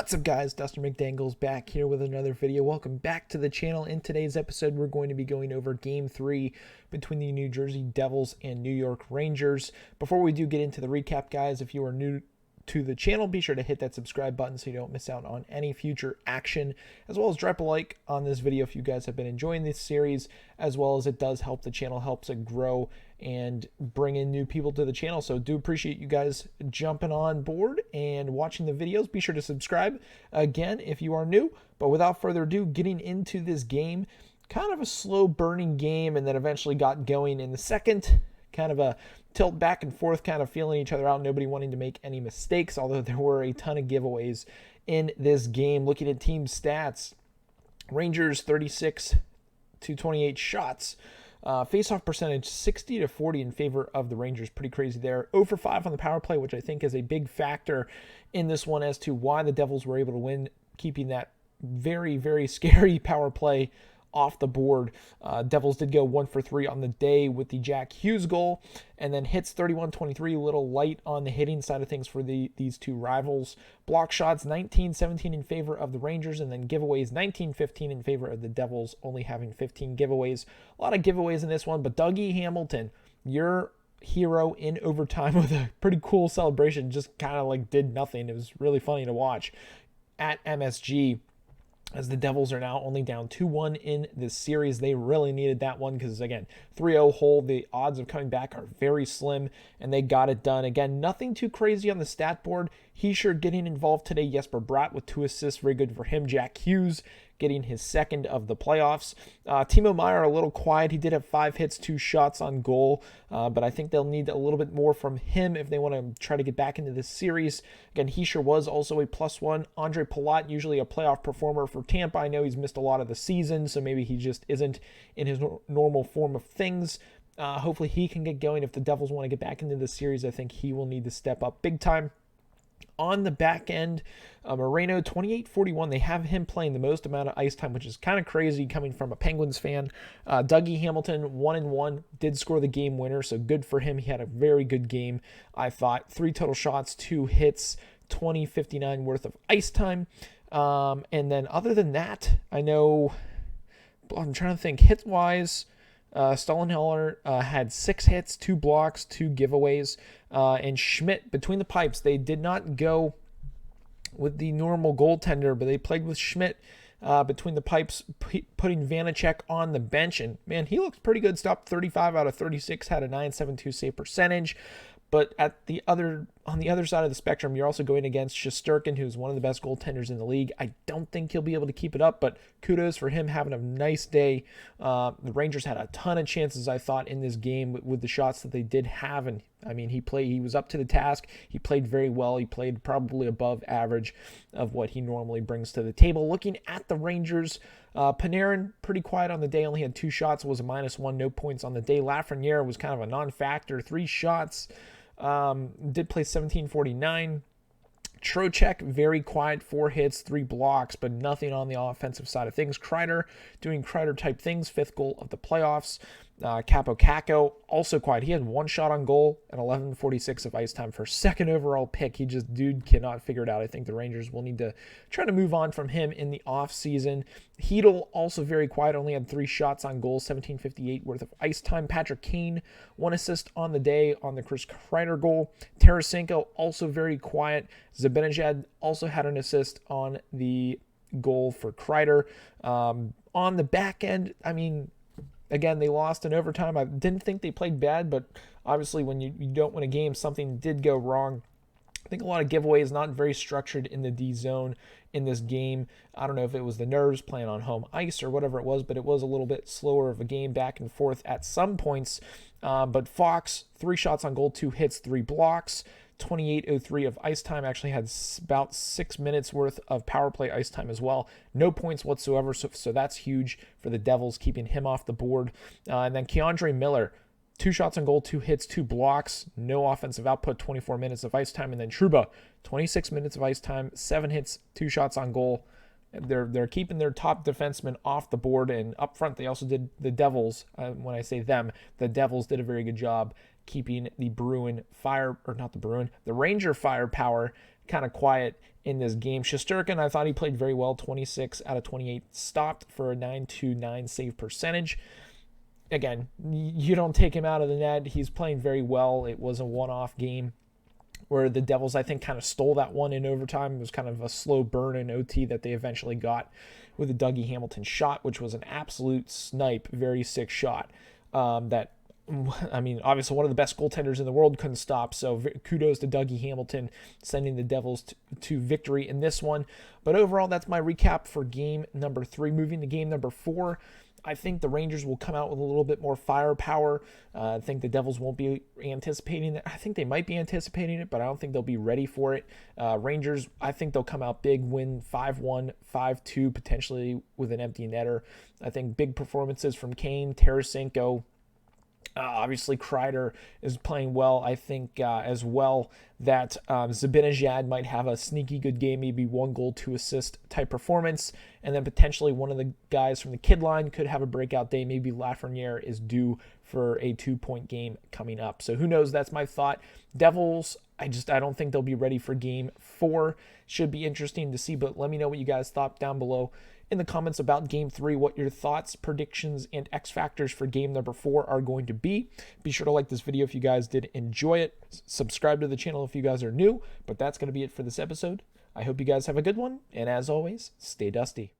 What's up, guys? Dustin McDangle's back here with another video. Welcome back to the channel. In today's episode, we're going to be going over Game 3 between the New Jersey Devils and New York Rangers. Before we do get into the recap, guys, if you are new to the channel, be sure to hit that subscribe button so you don't miss out on any future action, as well as drop a like on this video if you guys have been enjoying this series, as well as it does help the channel, helps it grow and bring in new people to the channel. So do appreciate you guys jumping on board and watching the videos. Be sure to subscribe again if you are new. But without further ado, getting into this game, kind of a slow burning game, and then eventually got going in the second. Kind of a tilt back and forth, kind of feeling each other out, nobody wanting to make any mistakes, although there were a ton of giveaways in this game. Looking at team stats, Rangers 36 to 28 shots. Face-off percentage 60 to 40 in favor of the Rangers. Pretty crazy there. 0 for 5 on the power play, which I think is a big factor in this one as to why the Devils were able to win, keeping that very, very scary power play off the board. Devils did go 1 for 3 on the day with the Jack Hughes goal, and then hits 31-23, a little light on the hitting side of things for these two rivals. Block shots 19-17 in favor of the Rangers, and then giveaways 19-15 in favor of the Devils, only having 15 giveaways. A lot of giveaways in this one, but Dougie Hamilton, your hero in overtime with a pretty cool celebration, just kind of like did nothing. It was really funny to watch at MSG. As the Devils are now only down 2-1 in this series. They really needed that one because, again, 3-0 hole, the odds of coming back are very slim, and they got it done. Again, nothing too crazy on the stat board. Hischier getting involved today. Jesper Bratt with 2 assists, very good for him. Jack Hughes getting his second of the playoffs. Timo Meier a little quiet. He did have 5 hits, 2 shots on goal, but I think they'll need a little bit more from him if they want to try to get back into this series. Again, Hischier was also a +1. Andre Palat, usually a playoff performer for Tampa. I know he's missed a lot of the season, so maybe he just isn't in his normal form of things. Hopefully he can get going. If the Devils want to get back into the series, I think he will need to step up big time. On the back end, Moreno, 28-41. They have him playing the most amount of ice time, which is kind of crazy coming from a Penguins fan. Dougie Hamilton, 1-1, did score the game winner, so good for him. He had a very good game, I thought. 3 total shots, 2 hits, 20-59 worth of ice time. And then other than that, I'm trying to think, hit-wise, Stollenheller had 6 hits, 2 blocks, 2 giveaways, and Schmidt, between the pipes, they did not go with the normal goaltender, but they played with Schmidt between the pipes, putting Vanacek on the bench, and man, he looks pretty good. Stopped 35 out of 36, had a .972 save percentage. But on the other side of the spectrum, you're also going against Shesterkin, who's one of the best goaltenders in the league. I don't think he'll be able to keep it up, but kudos for him having a nice day. The Rangers had a ton of chances, I thought, in this game with the shots that they did have. And I mean, he was up to the task. He played very well. He played probably above average of what he normally brings to the table. Looking at the Rangers, Panarin, pretty quiet on the day, only had 2 shots, was a -1, no points on the day. Lafreniere was kind of a non-factor, 3 shots. Did play 17-49. Trocheck, very quiet, 4 hits, 3 blocks, but nothing on the offensive side of things. Kreider doing Kreider-type things, 5th goal of the playoffs. Capo Caco, also quiet. He had 1 shot on goal and 11:46 of ice time for 2nd overall pick. Dude cannot figure it out. I think the Rangers will need to try to move on from him in the offseason. Hedl, also very quiet, only had 3 shots on goal, 17:58 worth of ice time. Patrick Kane, 1 assist on the day on the Chris Kreider goal. Tarasenko, also very quiet. Zibanejad also had an assist on the goal for Kreider. On the back end, I mean, again, they lost in overtime. I didn't think they played bad, but obviously when you don't win a game, something did go wrong. I think a lot of giveaways, not very structured in the D zone in this game. I don't know if it was the nerves playing on home ice or whatever it was, but it was a little bit slower of a game back and forth at some points. But Fox, 3 shots on goal, 2 hits, 3 blocks. 28:03 of ice time, actually had about 6 minutes worth of power play ice time as well. No points whatsoever, so that's huge for the Devils, keeping him off the board. And then Keandre Miller, 2 shots on goal, 2 hits, 2 blocks, no offensive output, 24 minutes of ice time. And then Trouba, 26 minutes of ice time, 7 hits, 2 shots on goal. They're keeping their top defenseman off the board, and up front they also did, the Devils, when I say them, the Devils did a very good job keeping the Ranger firepower kind of quiet in this game. Shesterkin, I thought he played very well, 26 out of 28 stopped for a 929 save percentage. Again, you don't take him out of the net. He's playing very well. It was a one-off game where the Devils, I think, kind of stole that one in overtime. It was kind of a slow burn in OT that they eventually got with a Dougie Hamilton shot, which was an absolute snipe, very sick shot. That, I mean, obviously one of the best goaltenders in the world couldn't stop. So kudos to Dougie Hamilton sending the Devils to victory in this one. But overall, that's my recap for game number 3. Moving to game number 4. I think the Rangers will come out with a little bit more firepower. I think the Devils won't be anticipating it. I think they might be anticipating it, but I don't think they'll be ready for it. Rangers, I think they'll come out big, win 5-1, 5-2, potentially with an empty netter. I think big performances from Kane, Tarasenko. Obviously, Kreider is playing well. I think as well that Zibanejad might have a sneaky good game, maybe 1 goal, 2 assist type performance. And then potentially one of the guys from the kid line could have a breakout day. Maybe Lafreniere is due for a 2-point game coming up. So who knows? That's my thought. Devils, I don't think they'll be ready for game 4. Should be interesting to see, but let me know what you guys thought down below in the comments about game 3, what your thoughts, predictions, and X factors for game number 4 are going to be. Be sure to like this video if you guys did enjoy it. Subscribe to the channel if you guys are new, but that's going to be it for this episode. I hope you guys have a good one, and as always, stay dusty.